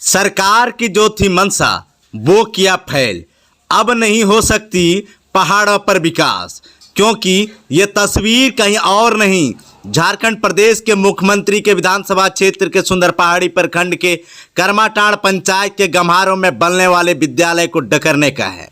सरकार की जो थी मंशा वो किया फैल। अब नहीं हो सकती पहाड़ों पर विकास, क्योंकि ये तस्वीर कहीं और नहीं, झारखंड प्रदेश के मुख्यमंत्री के विधानसभा क्षेत्र के सुंदर पहाड़ी प्रखंड के करमाटांड़ पंचायत के गम्हारों में बनने वाले विद्यालय को डकरने का है।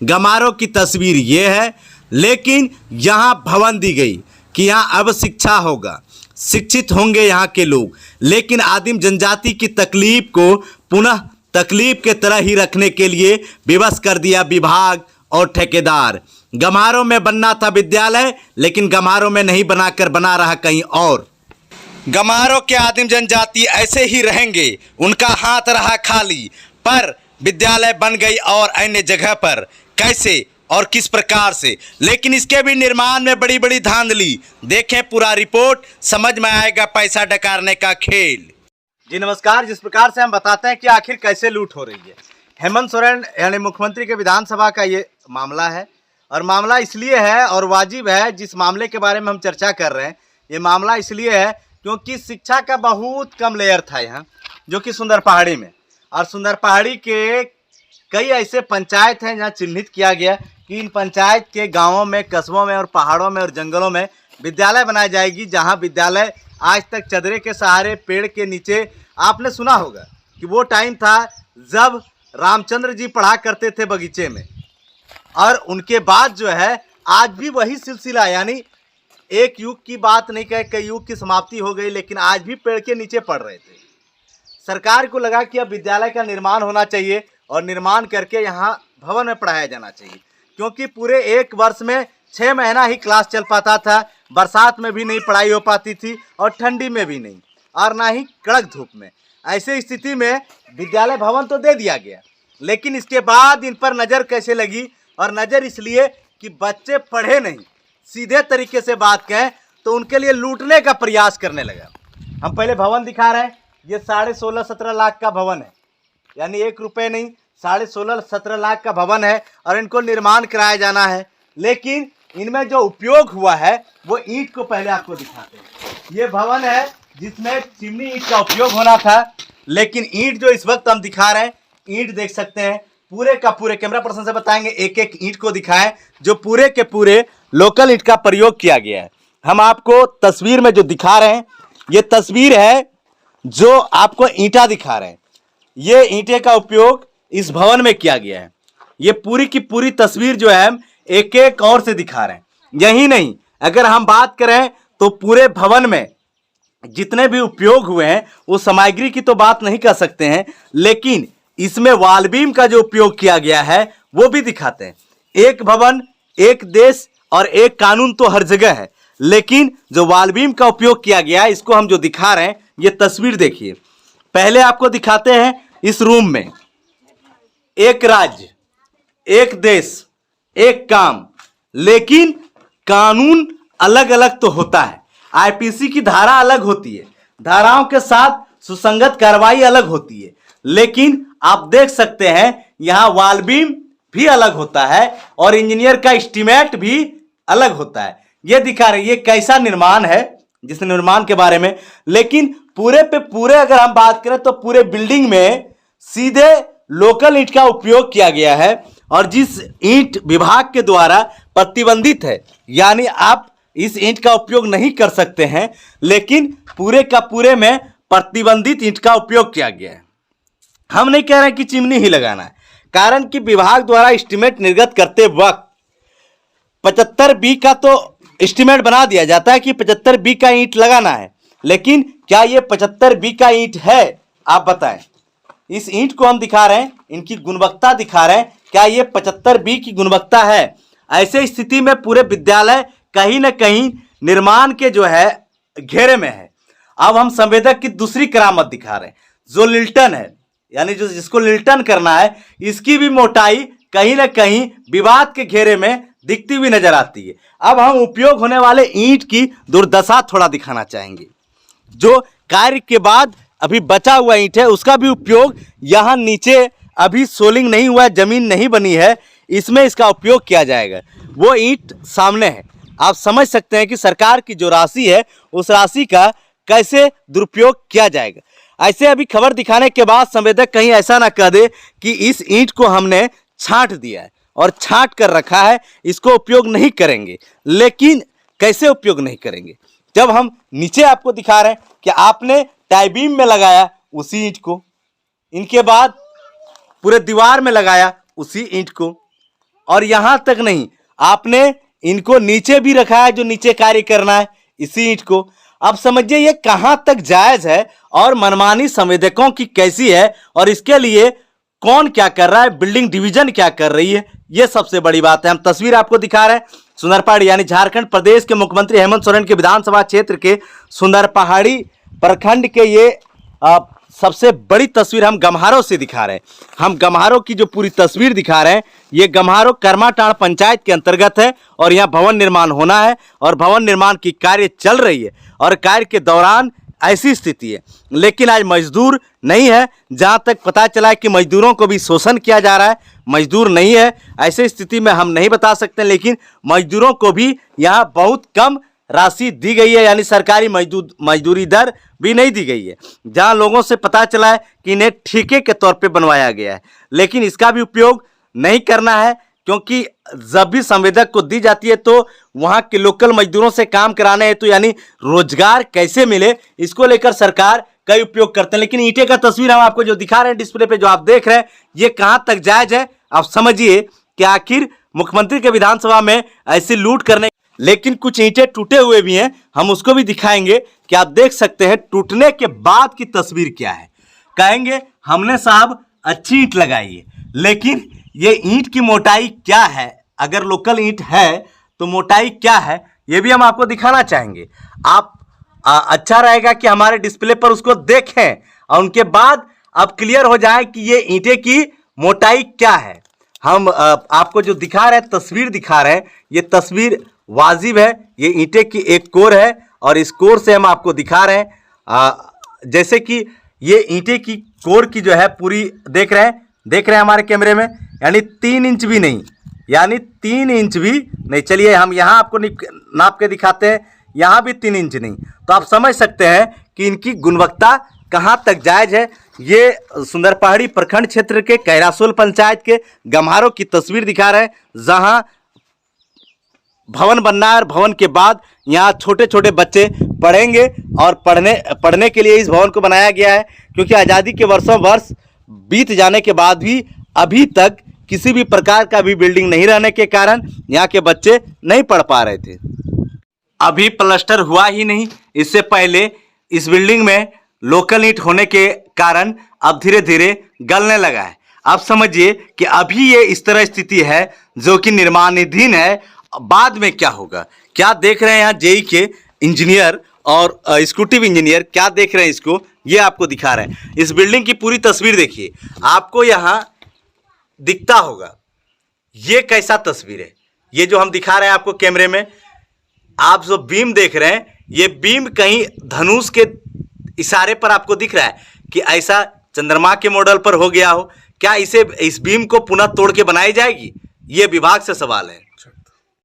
गम्हारों की तस्वीर ये है, लेकिन यहाँ भवन दी गई कि यहाँ अब शिक्षा होगा, शिक्षित होंगे यहाँ के लोग, लेकिन आदिम जनजाति की तकलीफ को पुनः तकलीफ के तरह ही रखने के लिए विवश कर दिया विभाग और ठेकेदार। गम्हारों में बनना था विद्यालय, लेकिन गम्हारों में नहीं बनाकर बना रहा कहीं और। गम्हारों के आदिम जनजाति ऐसे ही रहेंगे, उनका हाथ रहा खाली, पर विद्यालय बन गई और अन्य जगह पर कैसे और किस प्रकार से, लेकिन इसके भी निर्माण में बड़ी बड़ी धांधली। देखें पूरा रिपोर्ट, समझ में आएगा पैसा डकारने का खेल। जी नमस्कार। जिस प्रकार से हम बताते हैं कि आखिर कैसे लूट हो रही है, हेमंत सोरेन यानी मुख्यमंत्री के विधानसभा का ये मामला है, और मामला इसलिए है और वाजिब है, जिस मामले के बारे में हम चर्चा कर रहे हैं ये मामला इसलिए है क्योंकि शिक्षा का बहुत कम लेयर था यहाँ, जो कि सुंदर पहाड़ी में, और सुंदर पहाड़ी के कई ऐसे पंचायत हैं जहाँ चिन्हित किया गया कि इन पंचायत के गाँवों में, कस्बों में और पहाड़ों में और जंगलों में विद्यालय बनाई जाएगी, जहाँ विद्यालय आज तक चदरे के सहारे पेड़ के नीचे। आपने सुना होगा कि वो टाइम था जब रामचंद्र जी पढ़ा करते थे बगीचे में, और उनके बाद जो है आज भी वही सिलसिला, यानी एक युग की बात नहीं कहे, कई युग की समाप्ति हो गई, लेकिन आज भी पेड़ के नीचे पढ़ रहे थे। सरकार को लगा कि अब विद्यालय का निर्माण होना चाहिए और निर्माण करके यहाँ भवन में पढ़ाया जाना चाहिए, क्योंकि पूरे एक वर्ष में 6 महीना ही क्लास चल पाता था। बरसात में भी नहीं पढ़ाई हो पाती थी और ठंडी में भी नहीं, और ना ही कड़क धूप में। ऐसे स्थिति में विद्यालय भवन तो दे दिया गया, लेकिन इसके बाद इन पर नज़र कैसे लगी, और नज़र इसलिए कि बच्चे पढ़े नहीं, सीधे तरीके से बात कहें तो उनके लिए लूटने का प्रयास करने लगा। हम पहले भवन दिखा रहे हैं, ये 16.5-17 लाख का भवन है, यानी 1 रुपये नहीं, 16.5-17 लाख का भवन है, और इनको निर्माण कराया जाना है। लेकिन इनमें जो उपयोग हुआ है वो ईंट को पहले आपको दिखाते हैं। ये भवन है जिसमें चिमनी ईंट का उपयोग होना था, लेकिन ईंट जो इस वक्त हम दिखा रहे हैं, ईंट देख सकते हैं पूरे का पूरे, कैमरा पर्सन से बताएंगे एक एक ईंट को दिखाएं, जो पूरे के पूरे लोकल ईंट का प्रयोग किया गया है। हम आपको तस्वीर में जो दिखा रहे हैं ये तस्वीर है जो आपको ईंटा दिखा रहे हैं, ये ईंटे का उपयोग इस भवन में किया गया है। ये पूरी की पूरी तस्वीर जो है हम एक एक और से दिखा रहे हैं। यही नहीं, अगर हम बात करें तो पूरे भवन में जितने भी उपयोग हुए हैं वो सामग्री की तो बात नहीं कर सकते हैं, लेकिन इसमें वॉल बीम का जो उपयोग किया गया है वो भी दिखाते हैं। एक भवन, एक देश और एक कानून तो हर जगह है, लेकिन जो वॉल बीम का उपयोग किया गया है इसको हम जो दिखा रहे हैं, ये तस्वीर देखिए। पहले आपको दिखाते हैं इस रूम में एक राज्य, एक देश, एक काम, लेकिन कानून अलग अलग तो होता है। आईपीसी की धारा अलग होती है, धाराओं के साथ सुसंगत कार्रवाई अलग होती है, लेकिन आप देख सकते हैं यहाँ वॉल बीम भी अलग होता है और इंजीनियर का एस्टीमेट भी अलग होता है। ये दिखा रहे ये कैसा निर्माण है, जिस निर्माण के बारे में। लेकिन पूरे पे पूरे अगर हम बात करें तो पूरे बिल्डिंग में सीधे लोकल ईंट का उपयोग किया गया है, और जिस ईंट विभाग के द्वारा प्रतिबंधित है, यानी आप इस ईंट का उपयोग नहीं कर सकते हैं, लेकिन पूरे का पूरे में प्रतिबंधित ईंट का उपयोग किया गया है। हम नहीं कह रहे कि चिमनी ही लगाना है, कारण कि विभाग द्वारा एस्टीमेट निर्गत करते वक्त 75 बी का तो एस्टीमेट बना दिया जाता है कि 75 बी का ईंट लगाना है, लेकिन क्या ये 75 बी का ईंट है? आप बताएं। इस ईंट को हम दिखा रहे हैं, इनकी गुणवत्ता दिखा रहे हैं, क्या ये 75 बी की गुणवत्ता है? ऐसे स्थिति में पूरे विद्यालय कहीं ना कहीं निर्माण के जो है घेरे में है। अब हम संवेदक की दूसरी करामत दिखा रहे हैं, जो लिल्टन है, यानी जो जिसको लिल्टन करना है, इसकी भी मोटाई कहीं ना कहीं विवाद के घेरे में दिखती हुई नजर आती है। अब हम उपयोग होने वाले ईंट की दुर्दशा थोड़ा दिखाना चाहेंगे। जो कार्य के बाद अभी बचा हुआ ईंट है उसका भी उपयोग, यहाँ नीचे अभी सोलिंग नहीं हुआ है, जमीन नहीं बनी है, इसमें इसका उपयोग किया जाएगा। वो ईंट सामने है, आप समझ सकते हैं कि सरकार की जो राशि है उस राशि का कैसे दुरुपयोग किया जाएगा। ऐसे अभी खबर दिखाने के बाद संवेदक कहीं ऐसा ना कह दे कि इस ईंट को हमने छांट दिया है और छांट कर रखा है, इसको उपयोग नहीं करेंगे। लेकिन कैसे उपयोग नहीं करेंगे, जब हम नीचे आपको दिखा रहे हैं कि आपने टाई बीम में लगाया उसी ईंट को, इनके बाद पूरे दीवार में लगाया उसी ईंट को, और यहां तक नहीं, आपने इनको नीचे भी रखा है, जो नीचे कार्य करना है इसी ईंट को। अब समझिए ये कहां तक जायज है और मनमानी संवेदकों की कैसी है, और इसके लिए कौन क्या कर रहा है, बिल्डिंग डिवीजन क्या कर रही है, ये सबसे बड़ी बात है। हम तस्वीर आपको दिखा रहे हैं सुंदरपहाड़ी यानी झारखंड प्रदेश के मुख्यमंत्री हेमंत सोरेन के विधानसभा क्षेत्र के सुंदरपहाड़ी प्रखंड के ये सबसे बड़ी तस्वीर हम गम्हारों से दिखा रहे हैं। हम गम्हारों की जो पूरी तस्वीर दिखा रहे हैं, ये गम्हारों करमाटांड़ पंचायत के अंतर्गत है और यहाँ भवन निर्माण होना है और भवन निर्माण की कार्य चल रही है और कार्य के दौरान ऐसी स्थिति है। लेकिन आज मजदूर नहीं है, जहाँ तक पता चला है कि मजदूरों को भी शोषण किया जा रहा है, मजदूर नहीं है। ऐसी स्थिति में हम नहीं बता सकते, लेकिन मजदूरों को भी यहाँ बहुत कम राशि दी गई है, यानी सरकारी मजदूरी दर भी नहीं दी गई है। जहां लोगों से पता चला है कि इन्हें ठेके के तौर पे बनवाया गया है, लेकिन इसका भी उपयोग नहीं करना है, क्योंकि जब भी संवेदक को दी जाती है तो वहां के लोकल मजदूरों से काम कराने हैं, तो यानी रोजगार कैसे मिले, इसको लेकर सरकार कई उपयोग करते हैं। लेकिन ईंटे का तस्वीर हम आपको जो दिखा रहे हैं डिस्प्ले पे, जो आप देख रहे हैं, ये कहां तक जायज है। आप समझिए कि आखिर मुख्यमंत्री के विधानसभा में ऐसी लूट करने, लेकिन कुछ ईंटें टूटे हुए भी हैं, हम उसको भी दिखाएंगे कि आप देख सकते हैं टूटने के बाद की तस्वीर क्या है। कहेंगे हमने साहब अच्छी ईंट लगाई है, लेकिन ये ईंट की मोटाई क्या है, अगर लोकल ईंट है तो मोटाई क्या है, ये भी हम आपको दिखाना चाहेंगे। आप अच्छा रहेगा कि हमारे डिस्प्ले पर उसको देखें और उनके बाद अब क्लियर हो जाए कि ये ईंटें की मोटाई क्या है। हम आपको जो दिखा रहे हैं, तस्वीर दिखा रहे हैं, ये तस्वीर वाजिब है। ये ईंटे की एक कोर है और इस कोर से हम आपको दिखा रहे हैं, जैसे कि ये ईंटे की कोर की जो है पूरी देख रहे हैं हमारे कैमरे में, यानी 3 इंच भी नहीं, यानी 3 इंच भी नहीं। चलिए हम यहाँ आपको नाप के दिखाते हैं, यहाँ भी 3 इंच नहीं। तो आप समझ सकते हैं कि इनकी गुणवत्ता कहाँ तक जायज है। ये सुंदरपहाड़ी प्रखंड क्षेत्र के कैरासोल पंचायत के गम्हारों की तस्वीर दिखा रहे हैं, जहाँ भवन बनना है और भवन के बाद यहाँ छोटे छोटे बच्चे पढ़ेंगे और पढ़ने के लिए इस भवन को बनाया गया है, क्योंकि आज़ादी के वर्षों वर्ष बीत जाने के बाद भी अभी तक किसी भी प्रकार का भी बिल्डिंग नहीं रहने के कारण यहाँ के बच्चे नहीं पढ़ पा रहे थे। अभी प्लास्टर हुआ ही नहीं, इससे पहले इस बिल्डिंग में लोकल ईंट होने के कारण अब धीरे धीरे गलने लगा है। आप समझिए कि अभी ये इस तरह स्थिति है जो कि निर्माणाधीन है, बाद में क्या होगा। क्या देख रहे हैं यहाँ जेई के इंजीनियर और एग्जीक्यूटिव इंजीनियर क्या देख रहे हैं, इसको ये आपको दिखा रहे हैं। इस बिल्डिंग की पूरी तस्वीर देखिए, आपको यहाँ दिखता होगा ये कैसा तस्वीर है। ये जो हम दिखा रहे हैं आपको कैमरे में, आप जो बीम देख रहे हैं, ये बीम कहीं धनुष के इशारे पर आपको दिख रहा है कि ऐसा चंद्रमा के मॉडल पर हो गया हो। क्या इस बीम को पुनः तोड़ के बनाई जाएगी, ये विभाग से सवाल है।